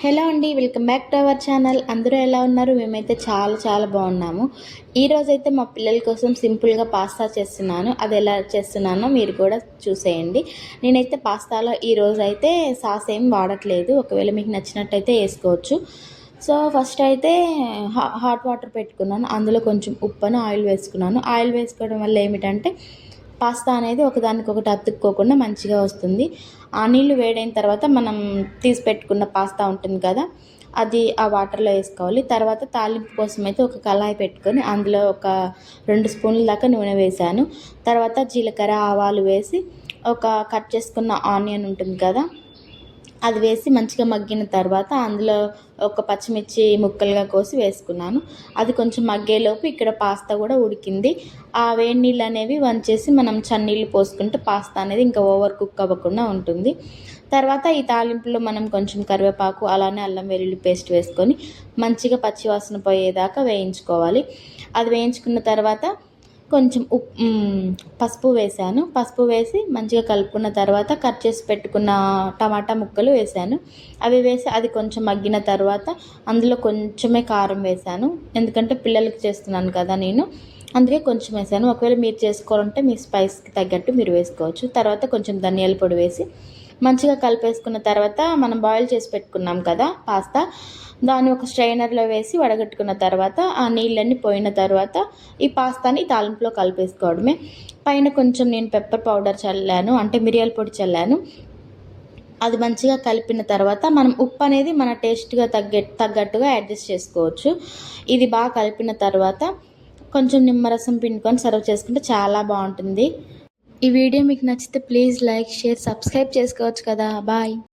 Hello అండి, welcome back to our channel. అందరూ ఎలా ఉన్నారు? మేమైతే చాలా చాలా బాగున్నాము. ఈరోజైతే మా పిల్లల కోసం సింపుల్గా పాస్తా చేస్తున్నాను. అది ఎలా చేస్తున్నానో మీరు కూడా చూసేయండి. నేనైతే పాస్తాలో ఈరోజు అయితే సాస్ ఏం వాడట్లేదు. ఒకవేళ మీకు నచ్చినట్టయితే వేసుకోవచ్చు. సో ఫస్ట్ అయితే హాట్ వాటర్ పెట్టుకున్నాను. అందులో కొంచెం ఉప్పును ఆయిల్ వేసుకున్నాను. ఆయిల్ వేసుకోవడం వల్ల ఏమిటంటే పాస్తా అనేది ఒకదానికొకటి అతుక్కోకుండా మంచిగా వస్తుంది. ఆ నీళ్ళు వేడైన తర్వాత మనం తీసి పెట్టుకున్న పాస్తా ఉంటుంది కదా, అది ఆ వాటర్లో వేసుకోవాలి. తర్వాత తాలింపు కోసం అయితే ఒక కళాయి పెట్టుకొని అందులో ఒక 2 స్పూన్ల దాకా నూనె వేసాను. తర్వాత జీలకర్ర ఆవాలు వేసి ఒక కట్ చేసుకున్న ఆనియన్ ఉంటుంది కదా, అది వేసి మంచిగా మగ్గిన తర్వాత అందులో ఒక పచ్చిమిర్చి ముక్కలుగా కోసి వేసుకున్నాను. అది కొంచెం మగ్గేలోపు ఇక్కడ పాస్తా కూడా ఉడికింది. ఆ వేడి నీళ్ళు అనేవి వంచేసి మనం చన్నీళ్ళు పోసుకుంటే పాస్తా అనేది ఇంకా ఓవర్ కుక్ అవ్వకుండా ఉంటుంది. తర్వాత ఈ తాలింపులో మనం కొంచెం కరివేపాకు అలానే అల్లం వెల్లుల్లి పేస్ట్ వేసుకొని మంచిగా పచ్చివాసన పోయేదాకా వేయించుకోవాలి. అది వేయించుకున్న తర్వాత కొంచెం పసుపు వేసాను. పసుపు వేసి మంచిగా కలుపుకున్న తర్వాత కట్ చేసి పెట్టుకున్న టమాటా ముక్కలు వేసాను. అవి వేసి అది కొంచెం మగ్గిన తర్వాత అందులో కొంచెమే కారం వేసాను. ఎందుకంటే పిల్లలకి చేస్తున్నాను కదా నేను, అందుకే కొంచెం వేసాను. ఒకవేళ మీరు చేసుకోవాలంటే మీ స్పైస్కి తగ్గట్టు మీరు వేసుకోవచ్చు. తర్వాత కొంచెం ధనియాల పొడి వేసి మంచిగా కలిపేసుకున్న తర్వాత మనం బాయిల్ చేసి పెట్టుకున్నాం కదా పాస్తా, దాన్ని ఒక స్ట్రైనర్లో వేసి వడగట్టుకున్న తర్వాత ఆ నీళ్ళన్నీ పోయిన తర్వాత ఈ పాస్తాని తాలింపులో కలిపేసుకోవడమే. పైన కొంచెం నేను పెప్పర్ పౌడర్ చల్లాను, అంటే మిరియాల పొడి చల్లాను. అది మంచిగా కలిపిన తర్వాత మనం ఉప్పు అనేది మన టేస్ట్గా తగ్గట్టుగా అడ్జస్ట్ చేసుకోవచ్చు. ఇది బాగా కలిపిన తర్వాత కొంచెం నిమ్మరసం పిండుకొని సర్వ్ చేసుకుంటే చాలా బాగుంటుంది. ఈ వీడియో మీకు నచ్చితే ప్లీజ్ లైక్, షేర్, సబ్స్క్రైబ్ చేసుకోవచ్చు కదా. బాయ్.